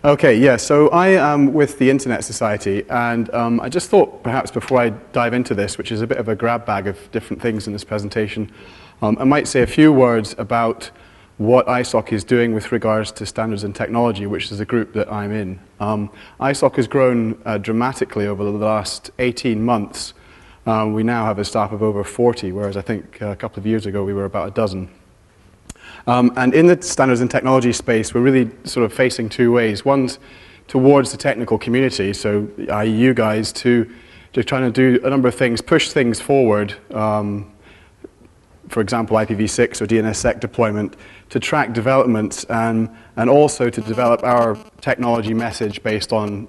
Okay, yeah, so I am with the Internet Society, and I just thought perhaps before I dive into this, which is a bit of a grab bag of different things in this presentation, I might say a few words about what ISOC is doing with regards to standards and technology, which is a group that I'm in. ISOC has grown dramatically over the last 18 months. We now have a staff of over 40, whereas I think a couple of years ago we were about a dozen. And in the standards and technology space, we're really sort of facing two ways. One's towards the technical community, so i.e. you guys, to trying to do a number of things, push things forward, for example, IPv6 or DNSSEC deployment, to track developments and also to develop our technology message based on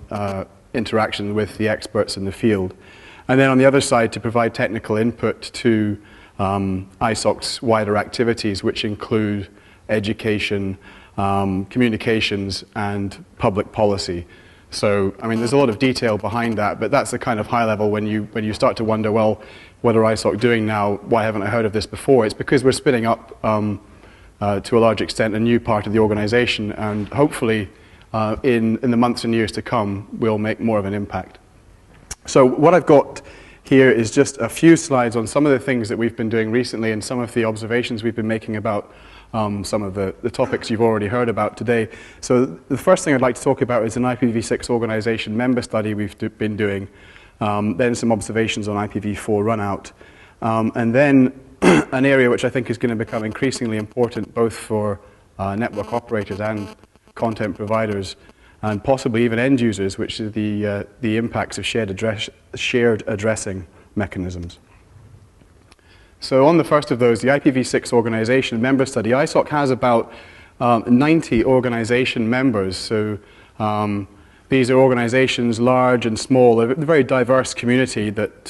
interaction with the experts in the field. And then on the other side, to provide technical input to ISOC's wider activities, which include education, communications, and public policy. So, I mean, there's a lot of detail behind that, but that's the kind of high level when you start to wonder, well, what are ISOC doing now? Why haven't I heard of this before? It's because we're spinning up, to a large extent, a new part of the organization, and hopefully, in the months and years to come, we'll make more of an impact. So what I've got here is just a few slides on some of the things that we've been doing recently and some of the observations we've been making about some of the topics you've already heard about today. So the first thing I'd like to talk about is an IPv6 organization member study we've been doing, then some observations on IPv4 Runout, and then an area which I think is going to become increasingly important both for network operators and content providers, and possibly even end users, which is the impacts of shared addressing mechanisms. So on the first of those, the IPv6 organization member study, ISOC has about 90 organization members. So these are organizations, large and small, a very diverse community that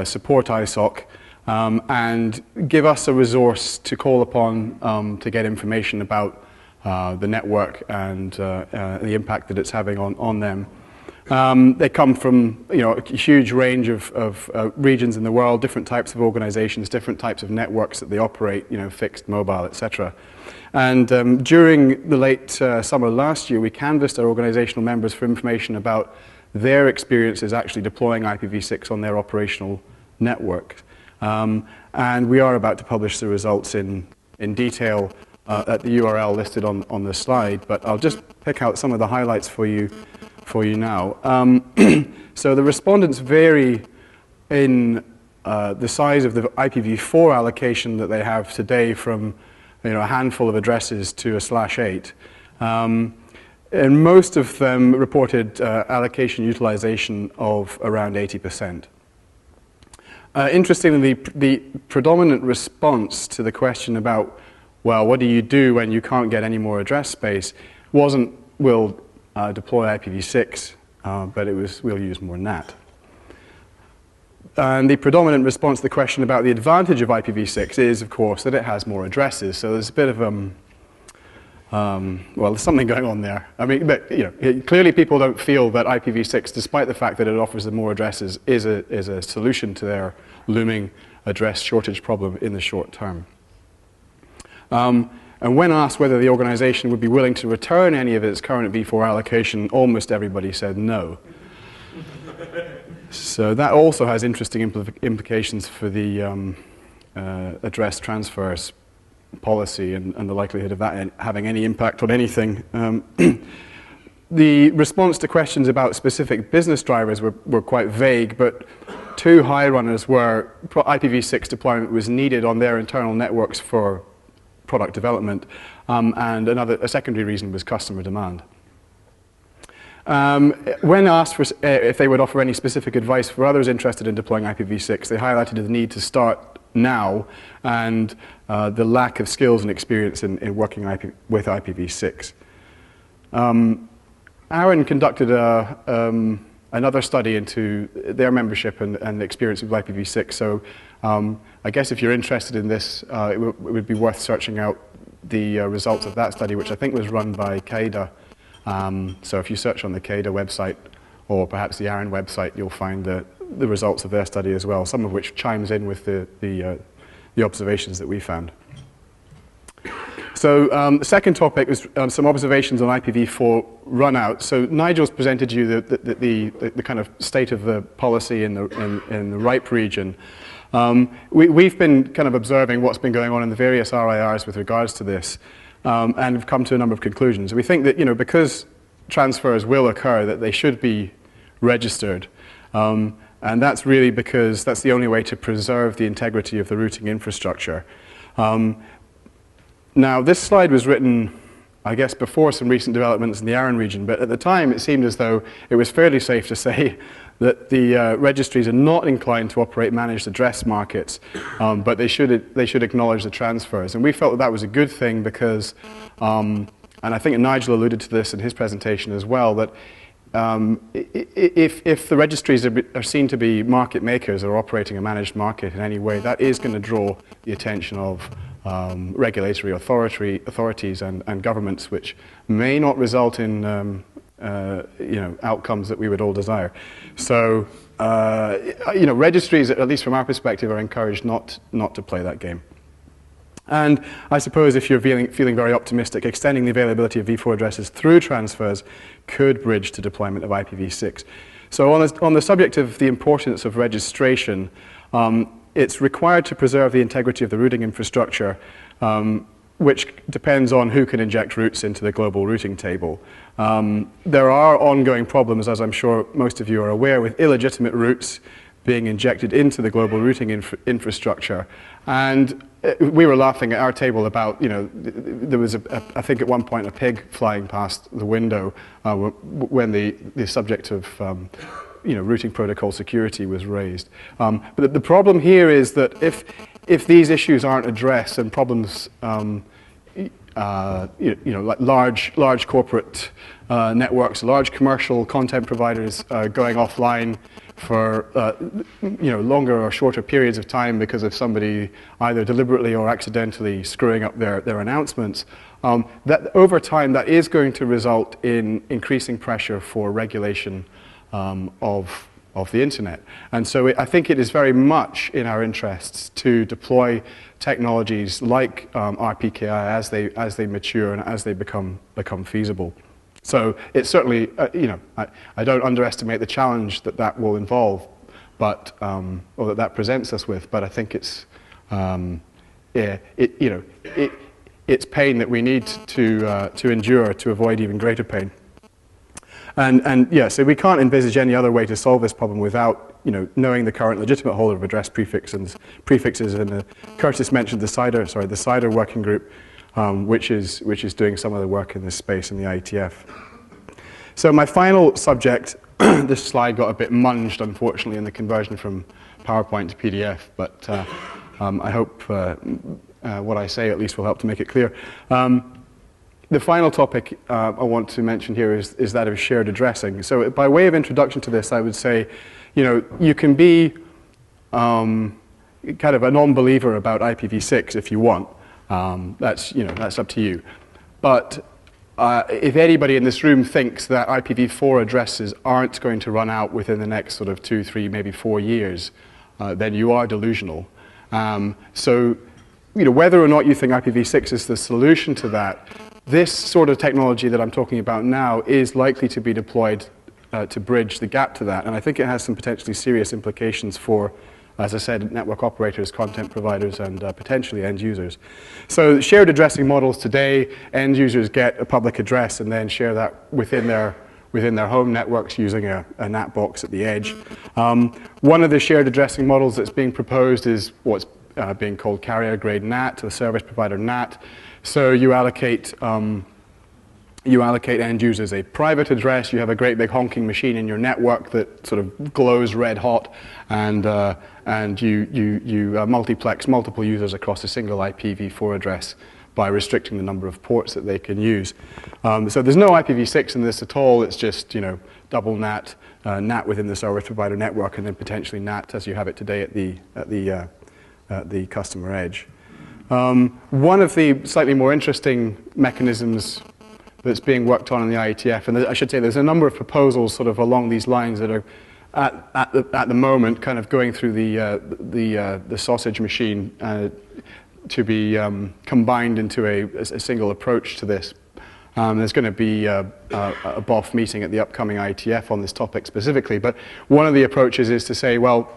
support ISOC and give us a resource to call upon to get information about the network and the impact that it's having on them. They come from a huge range of regions in the world, different types of organizations, different types of networks that they operate, fixed, mobile, etc. And during the late summer last year, we canvassed our organizational members for information about their experiences actually deploying IPv6 on their operational network. And we are about to publish the results in detail at the URL listed on the slide, but I'll just pick out some of the highlights for you now. So the respondents vary in the size of the IPv4 allocation that they have today from a handful of addresses to a /8. And most of them reported allocation utilization of around 80%. Interestingly, the predominant response to the question about, well, what do you do when you can't get any more address space, wasn't, we'll deploy IPv6, but it was, we'll use more NAT. And the predominant response to the question about the advantage of IPv6 is, of course, that it has more addresses. So there's a bit of, well, there's something going on there. I mean, but, clearly people don't feel that IPv6, despite the fact that it offers them more addresses, is a solution to their looming address shortage problem in the short term. And when asked whether the organization would be willing to return any of its current v4 allocation, almost everybody said no. So that also has interesting implications for the address transfers policy and the likelihood of that having any impact on anything. The response to questions about specific business drivers were quite vague, but two high runners were IPv6 deployment was needed on their internal networks for product development, and a secondary reason was customer demand. When asked if they would offer any specific advice for others interested in deploying IPv6, they highlighted the need to start now and the lack of skills and experience in working with IPv6. Aaron conducted another study into their membership and experience with IPv6, so I guess if you're interested in this, it would be worth searching out the results of that study, which I think was run by CAIDA. So if you search on the CAIDA website or perhaps the Aaron website, you'll find the results of their study as well, some of which chimes in with the observations that we found. So the second topic was some observations on IPv4 runout. So Nigel's presented you the kind of state of the policy in the RIPE region. We've been kind of observing what's been going on in the various RIRs with regards to this, and have come to a number of conclusions. We think that, because transfers will occur, that they should be registered. And that's really because that's the only way to preserve the integrity of the routing infrastructure. Now, this slide was written, I guess, before some recent developments in the ARIN region, but at the time it seemed as though it was fairly safe to say that the registries are not inclined to operate managed address markets, but they should acknowledge the transfers. And we felt that that was a good thing because, and I think Nigel alluded to this in his presentation as well, that if the registries are seen to be market makers or operating a managed market in any way, that is going to draw the attention of regulatory authorities and governments, which may not result in outcomes that we would all desire. So registries, at least from our perspective, are encouraged not to play that game. And I suppose if you're feeling very optimistic, extending the availability of v4 addresses through transfers could bridge to deployment of IPv6. So on the subject of the importance of registration, it's required to preserve the integrity of the routing infrastructure, which depends on who can inject routes into the global routing table. There are ongoing problems, as I'm sure most of you are aware, with illegitimate routes being injected into the global routing infrastructure. And we were laughing at our table about, there was, I think at one point, a pig flying past the window when the subject of routing protocol security was raised. But the problem here is that if these issues aren't addressed and problems, like large corporate networks, large commercial content providers going offline for longer or shorter periods of time because of somebody either deliberately or accidentally screwing up their announcements, that over time that is going to result in increasing pressure for regulation of the internet. And so I think it is very much in our interests to deploy technologies like RPKI as they mature and as they become feasible. So it's certainly, I don't underestimate the challenge that will involve, but or that presents us with. But I think it's it's pain that we need to endure to avoid even greater pain. And yeah, so we can't envisage any other way to solve this problem without knowing the current legitimate holder of address prefixes. And Curtis mentioned the CIDR working group, which is doing some of the work in this space in the IETF. So my final subject, this slide got a bit munged, unfortunately, in the conversion from PowerPoint to PDF, but I hope what I say at least will help to make it clear. The final topic I want to mention here is that of shared addressing. So by way of introduction to this, I would say, you can be kind of a non-believer about IPv6 if you want. That's up to you. But if anybody in this room thinks that IPv4 addresses aren't going to run out within the next sort of 2, 3, maybe 4 years, then you are delusional. So whether or not you think IPv6 is the solution to that, this sort of technology that I'm talking about now is likely to be deployed to bridge the gap to that. And I think it has some potentially serious implications for, as I said, network operators, content providers, and potentially end users. So shared addressing models today, end users get a public address and then share that within their home networks using a NAT box at the edge. One of the shared addressing models that's being proposed is what's being called carrier-grade NAT, or service provider NAT. So you allocate end users a private address. You have a great big honking machine in your network that sort of glows red hot, and you multiplex multiple users across a single IPv4 address by restricting the number of ports that they can use. So there's no IPv6 in this at all. It's just double NAT, NAT within the service provider network, and then potentially NAT as you have it today at the customer edge. One of the slightly more interesting mechanisms that's being worked on in the IETF, and I should say there's a number of proposals sort of along these lines that are at the moment kind of going through the sausage machine. combined into a single approach to this. There's going to be a BOF meeting at the upcoming IETF on this topic specifically, but one of the approaches is to say, well,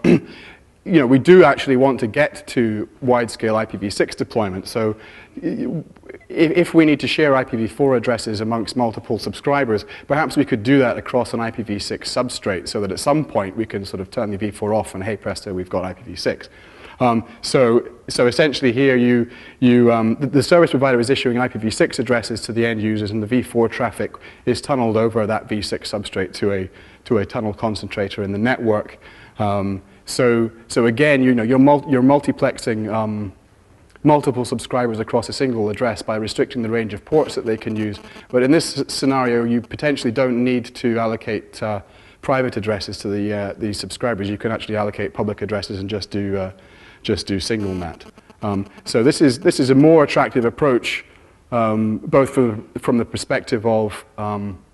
we do actually want to get to wide-scale IPv6 deployment. So if we need to share IPv4 addresses amongst multiple subscribers, perhaps we could do that across an IPv6 substrate so that at some point we can sort of turn the v4 off and hey presto, we've got IPv6. So essentially here the service provider is issuing IPv6 addresses to the end users, and the v4 traffic is tunneled over that v6 substrate to a tunnel concentrator in the network. So again, you're multiplexing multiple subscribers across a single address by restricting the range of ports that they can use. But in this scenario, you potentially don't need to allocate private addresses to these subscribers. You can actually allocate public addresses and just do single NAT. So this is a more attractive approach, both from the perspective of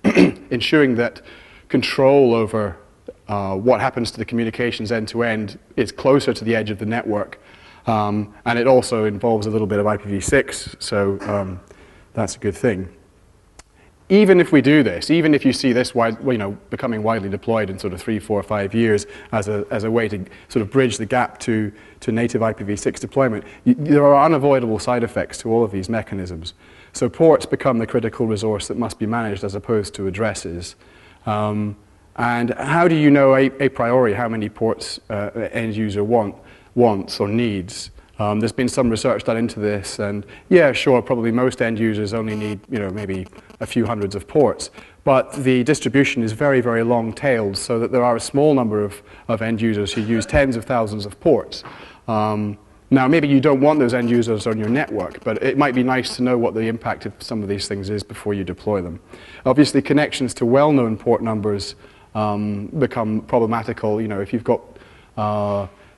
ensuring that control over what happens to the communications end-to-end is closer to the edge of the network. And it also involves a little bit of IPv6, so that's a good thing. Even if we do this, even if you see this becoming widely deployed in sort of 3, 4, 5 years as a way to sort of bridge the gap to native IPv6 deployment, there are unavoidable side effects to all of these mechanisms. So ports become the critical resource that must be managed as opposed to addresses. And how do you know a priori how many ports end user wants or needs? There's been some research done into this, and yeah, sure, probably most end users only need maybe a few hundreds of ports, but the distribution is very, very long-tailed, so that there are a small number of end users who use tens of thousands of ports. Now, maybe you don't want those end users on your network, but it might be nice to know what the impact of some of these things is before you deploy them. Obviously, connections to well-known port numbers become problematical. If you've got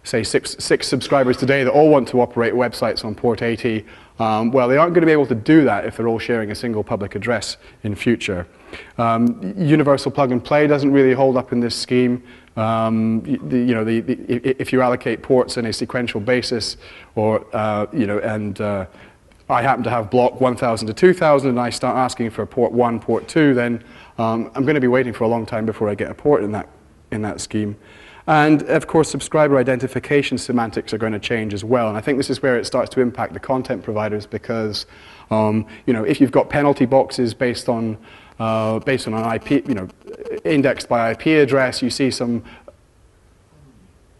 say six subscribers today that all want to operate websites on port 80, well, they aren't going to be able to do that if they're all sharing a single public address in future. Universal plug and play doesn't really hold up in this scheme. If you allocate ports on a sequential basis, or I happen to have block 1,000 to 2,000, and I start asking for port 1, port 2, then I'm going to be waiting for a long time before I get a port in that scheme. And of course, subscriber identification semantics are going to change as well. And I think this is where it starts to impact the content providers, because if you've got penalty boxes based on an IP, indexed by IP address, you see some.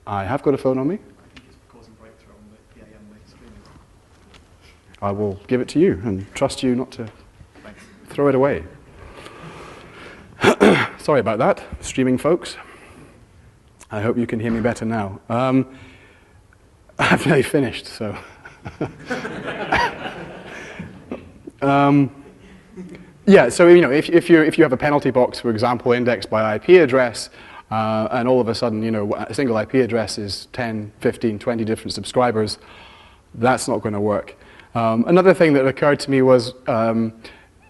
I have got a phone on me. I will give it to you and trust you not to throw it away. Sorry about that, streaming folks. I hope you can hear me better now. I've nearly finished, so. Yeah, so if you have a penalty box, for example, indexed by IP address, and all of a sudden, a single IP address is 10, 15, 20 different subscribers, that's not going to work. Another thing that occurred to me was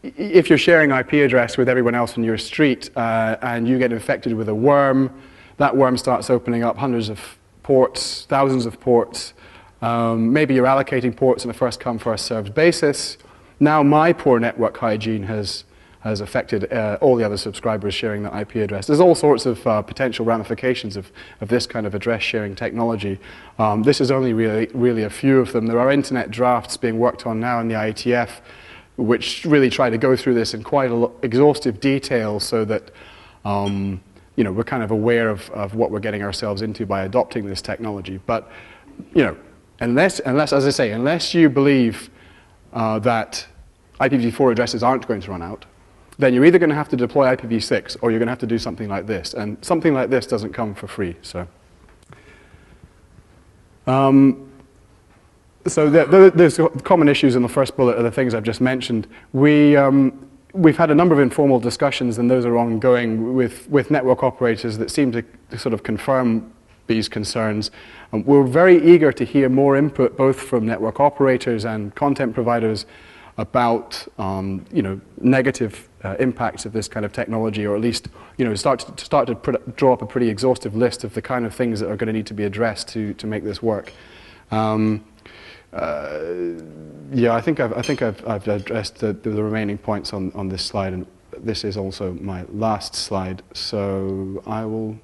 if you're sharing IP address with everyone else in your street and you get infected with a worm, that worm starts opening up hundreds of ports, thousands of ports. Maybe you're allocating ports on a first-come, first-served basis. Now my poor network hygiene has affected all the other subscribers sharing that IP address. There's all sorts of potential ramifications of this kind of address sharing technology. This is only really a few of them. There are internet drafts being worked on now in the IETF, which really try to go through this in quite exhaustive detail so that we're kind of aware of what we're getting ourselves into by adopting this technology. But unless, as I say, unless you believe that IPv4 addresses aren't going to run out, then you're either going to have to deploy IPv6 or you're going to have to do something like this. And something like this doesn't come for free. So, there's common issues in the first bullet are the things I've just mentioned. We've had a number of informal discussions, and those are ongoing with network operators that seem to sort of confirm these concerns. We're very eager to hear more input, both from network operators and content providers, about negative impacts of this kind of technology, or at least start to draw up a pretty exhaustive list of the kind of things that are going to need to be addressed to make this work. Yeah, I think I've addressed the remaining points on this slide, and this is also my last slide. So I will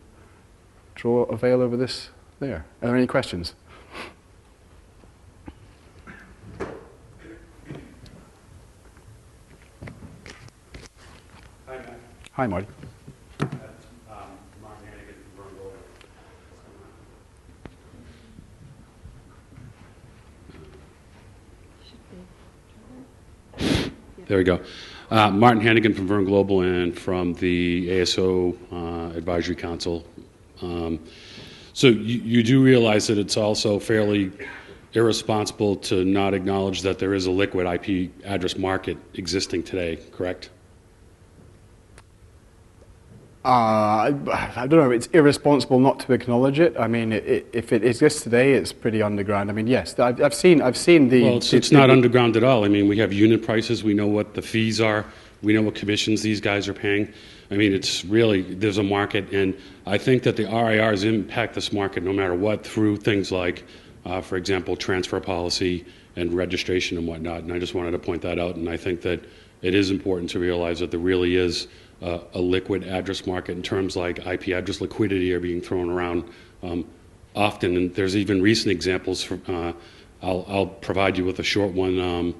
draw a veil over this there. Are there any questions? Hi, Matt. Hi, Marty. Martin Hannigan from Vernon. There we go. Martin Hannigan from Vern Global and from the ASO Advisory Council. So you do realize that it's also fairly irresponsible to not acknowledge that there is a liquid IP address market existing today, correct? I don't know. It's irresponsible not to acknowledge it. I mean, if it exists today, it's pretty underground. I mean, yes, I've seen the. Well, it's not underground at all. I mean, we have unit prices. We know what the fees are. We know what commissions these guys are paying. I mean, it's really, there's a market, and I think that the RIRs impact this market no matter what through things like, for example, transfer policy and registration and whatnot. And I just wanted to point that out. And I think that it is important to realize that there really is a liquid address market in terms like IP address liquidity are being thrown around often. And there's even recent examples. I'll provide you with a short one.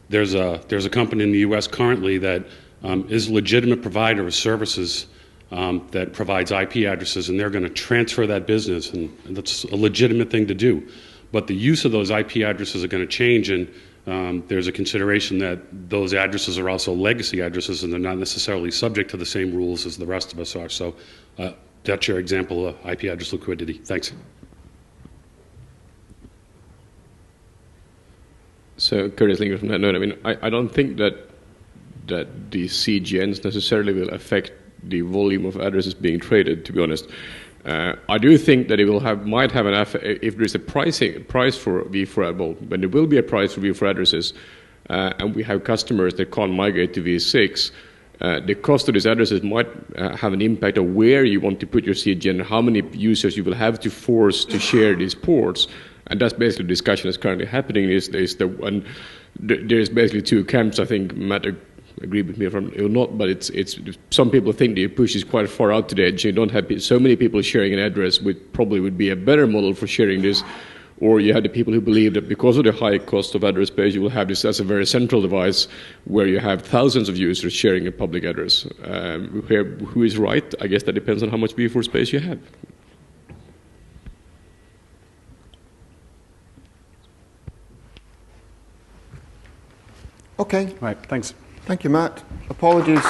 There's a company in the U.S. currently that is a legitimate provider of services that provides IP addresses, and they're going to transfer that business, and that's a legitimate thing to do. But the use of those IP addresses are going to change, and there's a consideration that those addresses are also legacy addresses, and they're not necessarily subject to the same rules as the rest of us are. So that's your example of IP address liquidity. Thanks. So, Curtis Linger from that note, I mean, I don't think that the CGNs necessarily will affect the volume of addresses being traded, to be honest. I do think that it might have an effect if there's a price for V4, well, when there will be a price for V4 addresses, and we have customers that can't migrate to V6, the cost of these addresses might have an impact on where you want to put your CGN, how many users you will have to force to share these ports. And that's basically the discussion that's currently happening these days. And there's basically two camps. I think Matt agreed with me if I'm not, but it's some people think the push is quite far out to the edge. You don't have so many people sharing an address, which probably would be a better model for sharing this. Or you have the people who believe that because of the high cost of address space, you will have this as a very central device where you have thousands of users sharing a public address. Who is right? I guess that depends on how much V4 space you have. Okay. Right, thanks. Thank you, Matt. Apologies